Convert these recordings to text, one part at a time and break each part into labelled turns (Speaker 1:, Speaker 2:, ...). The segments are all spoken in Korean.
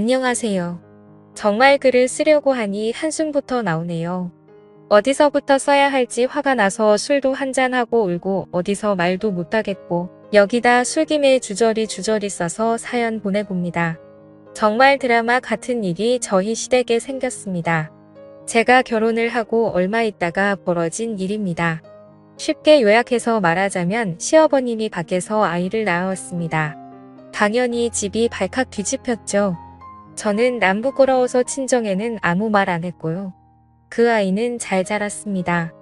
Speaker 1: 안녕하세요. 정말 글을 쓰려고 하니 한숨부터 나오네요. 어디서부터 써야 할지 화가 나서 술도 한잔하고 울고 어디서 말도 못하겠고 여기다 술김에 주저리 써서 사연 보내봅니다. 정말 드라마 같은 일이 저희 시댁에 생겼습니다. 제가 결혼을 하고 얼마 있다가 벌어진 일입니다. 쉽게 요약해서 말하자면 시어머님이 밖에서 아이를 낳았습니다. 당연히 집이 발칵 뒤집혔죠. 저는 남 부끄러워서 친정에는 아무 말 안 했고요. 그 아이는 잘 자랐습니다.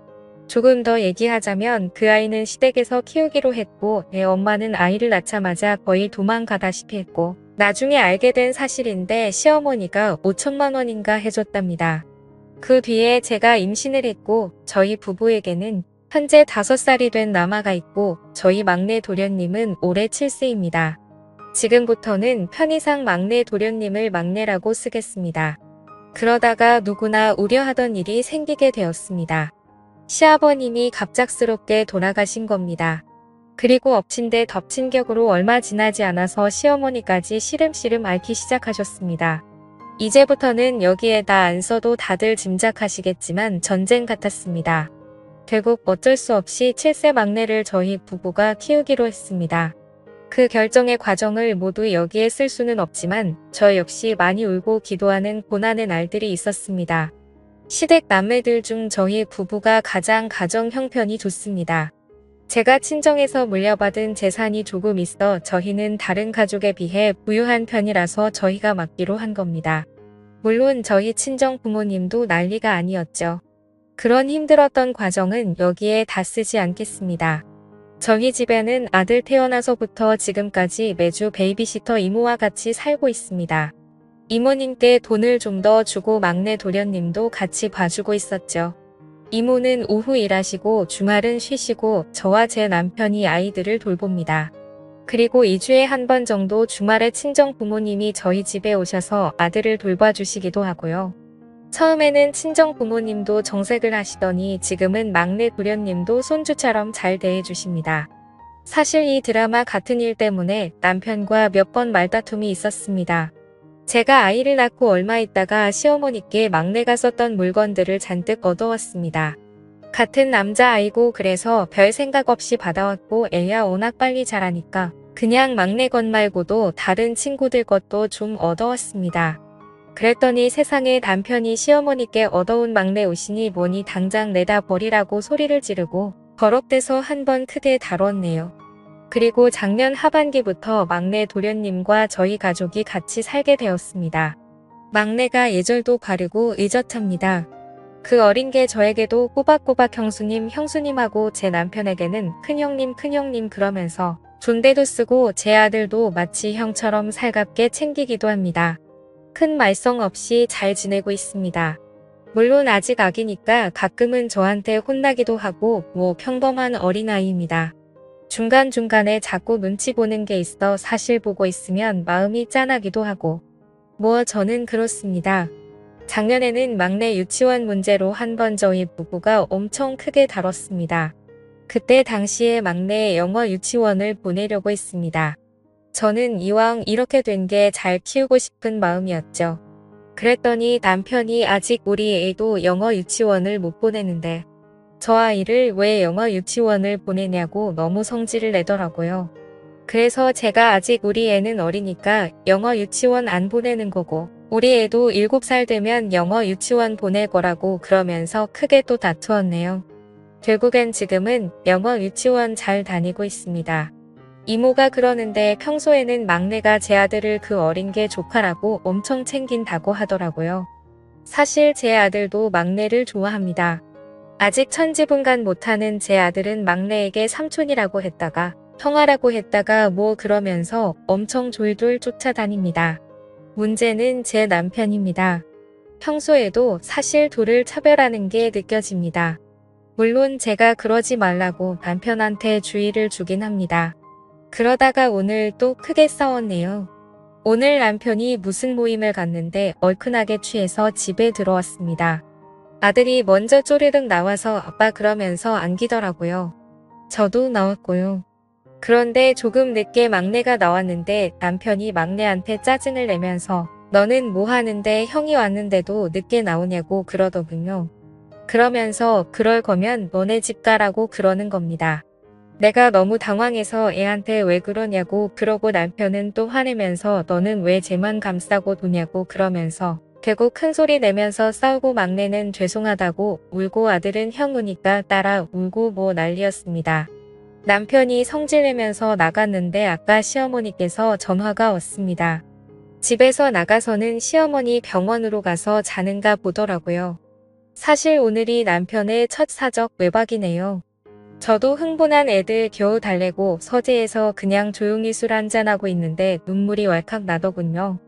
Speaker 1: 조금 더 얘기하자면 그 아이는 시댁에서 키우기로 했고 애 엄마는 아이를 낳자마자 거의 도망가다시피 했고 나중에 알게 된 사실인데 시어머니가 5천만 원인가 해줬답니다. 그 뒤에 제가 임신을 했고 저희 부부에게는 현재 5살이 된 남아가 있고 저희 막내 도련님은 올해 7세입니다. 지금부터는 편의상 막내 도련님을 막내라고 쓰겠습니다. 그러다가 누구나 우려하던 일이 생기게 되었습니다. 시아버님이 갑작스럽게 돌아가신 겁니다. 그리고 엎친 데 덮친 격으로 얼마 지나지 않아서 시어머니까지 시름시름 앓기 시작하셨습니다. 이제부터는 여기에다 안 써도 다들 짐작하시겠지만 전쟁 같았습니다. 결국 어쩔 수 없이 7세 막내를 저희 부부가 키우기로 했습니다. 그 결정의 과정을 모두 여기에 쓸 수는 없지만 저 역시 많이 울고 기도하는 고난의 날들이 있었습니다. 시댁 남매들 중 저희 부부가 가장 가정 형편이 좋습니다. 제가 친정에서 물려받은 재산이 조금 있어 저희는 다른 가족에 비해 부유한 편이라서 저희가 맡기로 한 겁니다. 물론 저희 친정 부모님도 난리가 아니었죠. 그런 힘들었던 과정은 여기에 다 쓰지 않겠습니다. 저희 집에는 아들 태어나서부터 지금까지 매주 베이비시터 이모와 같이 살고 있습니다. 이모님께 돈을 좀 더 주고 막내 도련님도 같이 봐주고 있었죠. 이모는 오후 일하시고 주말은 쉬시고 저와 제 남편이 아이들을 돌봅니다. 그리고 2주에 한 번 정도 주말에 친정 부모님이 저희 집에 오셔서 아들을 돌봐주시기도 하고요. 처음에는 친정 부모님도 정색을 하시더니 지금은 막내 도련님도 손주처럼 잘 대해주십니다. 사실 이 드라마 같은 일 때문에 남편과 몇 번 말다툼이 있었습니다. 제가 아이를 낳고 얼마 있다가 시어머니께 막내가 썼던 물건들을 잔뜩 얻어왔습니다. 같은 남자아이고 그래서 별 생각 없이 받아왔고 애야 워낙 빨리 자라니까 그냥 막내 것 말고도 다른 친구들 것도 좀 얻어왔습니다. 그랬더니 세상에 남편이 시어머니께 얻어온 막내 옷이니 뭐니 당장 내다 버리라고 소리를 지르고 버럭대서 한 번 크게 다뤘네요. 그리고 작년 하반기부터 막내 도련님과 저희 가족이 같이 살게 되었습니다. 막내가 예절도 바르고 의젓합니다. 그 어린 게 저에게도 꼬박꼬박 형수님 형수님하고 제 남편에게는 큰형님 큰형님 그러면서 존대도 쓰고 제 아들도 마치 형처럼 살갑게 챙기기도 합니다. 큰 말썽 없이 잘 지내고 있습니다. 물론 아직 아기니까 가끔은 저한테 혼나기도 하고 뭐 평범한 어린아이입니다. 중간중간에 자꾸 눈치 보는 게 있어 사실 보고 있으면 마음이 짠하기도 하고 뭐 저는 그렇습니다. 작년에는 막내 유치원 문제로 한 번 저희 부부가 엄청 크게 다뤘습니다. 그때 당시에 막내 영어 유치원을 보내려고 했습니다. 저는 이왕 이렇게 된 게 잘 키우고 싶은 마음이었죠. 그랬더니 남편이 아직 우리 애도 영어 유치원을 못 보내는데 저 아이를 왜 영어 유치원을 보내냐고 너무 성질을 내더라고요. 그래서 제가 아직 우리 애는 어리니까 영어 유치원 안 보내는 거고 우리 애도 7살 되면 영어 유치원 보낼 거라고 그러면서 크게 또 다투었네요. 결국엔 지금은 영어 유치원 잘 다니고 있습니다. 이모가 그러는데 평소에는 막내가 제 아들을 그 어린 게 조카라고 엄청 챙긴다고 하더라고요. 사실 제 아들도 막내를 좋아합니다. 아직 천지분간 못하는 제 아들은 막내에게 삼촌이라고 했다가 형아라고 했다가 뭐 그러면서 엄청 졸졸 쫓아다닙니다. 문제는 제 남편입니다. 평소에도 사실 둘을 차별하는 게 느껴집니다. 물론 제가 그러지 말라고 남편한테 주의를 주긴 합니다. 그러다가 오늘 또 크게 싸웠네요. 오늘 남편이 무슨 모임을 갔는데 얼큰하게 취해서 집에 들어왔습니다. 아들이 먼저 쪼르륵 나와서 아빠 그러면서 안기더라고요. 저도 나왔고요. 그런데 조금 늦게 막내가 나왔는데 남편이 막내한테 짜증을 내면서 너는 뭐 하는데 형이 왔는데도 늦게 나오냐고 그러더군요. 그러면서 그럴 거면 너네 집 가라고 그러는 겁니다. 내가 너무 당황해서 애한테 왜 그러냐고 그러고 남편은 또 화내면서 너는 왜 쟤만 감싸고 도냐고 그러면서 결국 큰소리 내면서 싸우고 막내는 죄송하다고 울고 아들은 형 우니까 따라 울고 뭐 난리였습니다. 남편이 성질내면서 나갔는데 아까 시어머니께서 전화가 왔습니다. 집에서 나가서는 시어머니 병원으로 가서 자는가 보더라고요. 사실 오늘이 남편의 첫 사적 외박이네요. 저도 흥분한 애들 겨우 달래고 서재에서 그냥 조용히 술 한잔하고 있는데 눈물이 왈칵 나더군요.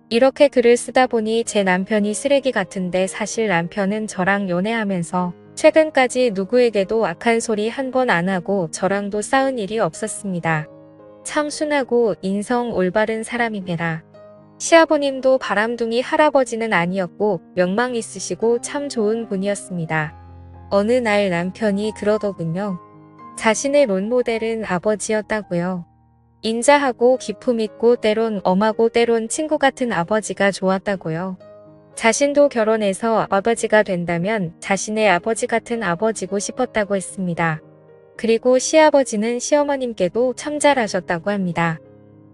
Speaker 1: 이렇게 글을 쓰다 보니 제 남편이 쓰레기 같은데 사실 남편은 저랑 연애하면서 최근까지 누구에게도 악한 소리 한 번 안 하고 저랑도 싸운 일이 없었습니다. 참 순하고 인성 올바른 사람입니다. 시아버님도 바람둥이 할아버지는 아니었고 명망 있으시고 참 좋은 분이었습니다. 어느 날 남편이 그러더군요. 자신의 롤모델은 아버지였다고요. 인자하고 기품 있고 때론 엄하고 때론 친구 같은 아버지가 좋았다고요. 자신도 결혼해서 아버지가 된다면 자신의 아버지 같은 아버지고 싶었다고 했습니다. 그리고 시아버지는 시어머님께도 참 잘하셨다고 합니다.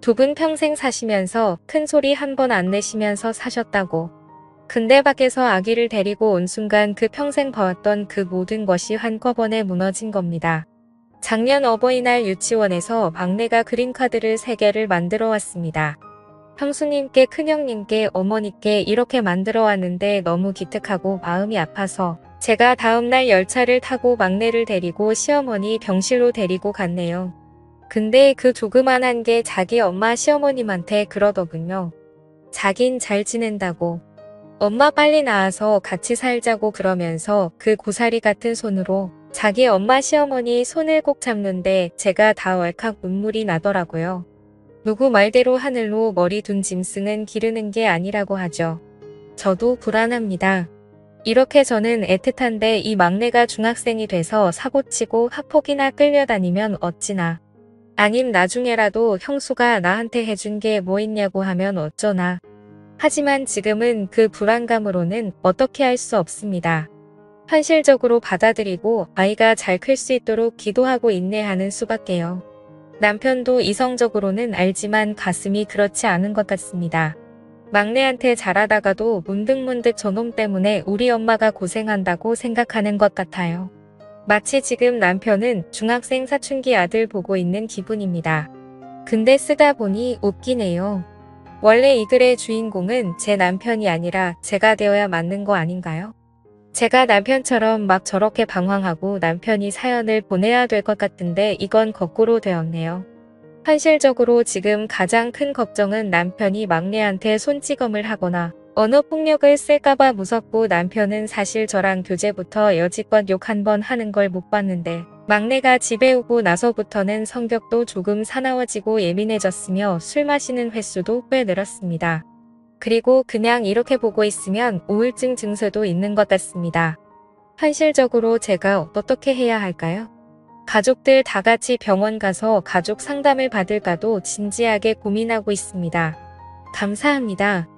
Speaker 1: 두 분 평생 사시면서 큰 소리 한 번 안 내시면서 사셨다고. 근데 밖에서 아기를 데리고 온 순간 그 평생 봐왔던 그 모든 것이 한꺼번에 무너진 겁니다. 작년 어버이날 유치원에서 막내가 그린카드를 3개를 만들어 왔습니다. 형수님께 큰형님께 어머니께 이렇게 만들어 왔는데 너무 기특하고 마음이 아파서 제가 다음날 열차를 타고 막내를 데리고 시어머니 병실로 데리고 갔네요. 근데 그 조그만한 게 자기 엄마 시어머님한테 그러더군요. 자긴 잘 지낸다고. 엄마 빨리 나와서 같이 살자고 그러면서 그 고사리 같은 손으로 자기 엄마 시어머니 손을 꼭 잡는데 제가 다 왈칵 눈물이 나더라고요. 누구 말대로 하늘로 머리 둔 짐승은 기르는 게 아니라고 하죠. 저도 불안합니다. 이렇게 저는 애틋한데 이 막내가 중학생이 돼서 사고치고 학폭이나 끌려다니면 어찌나. 아님 나중에라도 형수가 나한테 해준 게 뭐 있냐고 하면 어쩌나. 하지만 지금은 그 불안감으로는 어떻게 할 수 없습니다. 현실적으로 받아들이고 아이가 잘 클 수 있도록 기도하고 인내하는 수밖에요. 남편도 이성적으로는 알지만 가슴이 그렇지 않은 것 같습니다. 막내한테 잘하다가도 문득문득 저놈 때문에 우리 엄마가 고생한다고 생각하는 것 같아요. 마치 지금 남편은 중학생 사춘기 아들 보고 있는 기분입니다. 근데 쓰다 보니 웃기네요. 원래 이 글의 주인공은 제 남편이 아니라 제가 되어야 맞는 거 아닌가요? 제가 남편처럼 막 저렇게 방황하고 남편이 사연을 보내야 될 것 같은데 이건 거꾸로 되었네요. 현실적으로 지금 가장 큰 걱정은 남편이 막내한테 손찌검을 하거나 언어폭력을 쓸까봐 무섭고 남편은 사실 저랑 교제부터 여지껏 욕 한 번 하는 걸 못 봤는데 막내가 집에 오고 나서부터는 성격도 조금 사나워지고 예민해졌으며 술 마시는 횟수도 꽤 늘었습니다. 그리고 그냥 이렇게 보고 있으면 우울증 증세도 있는 것 같습니다. 현실적으로 제가 어떻게 해야 할까요? 가족들 다 같이 병원 가서 가족 상담을 받을까도 진지하게 고민하고 있습니다. 감사합니다.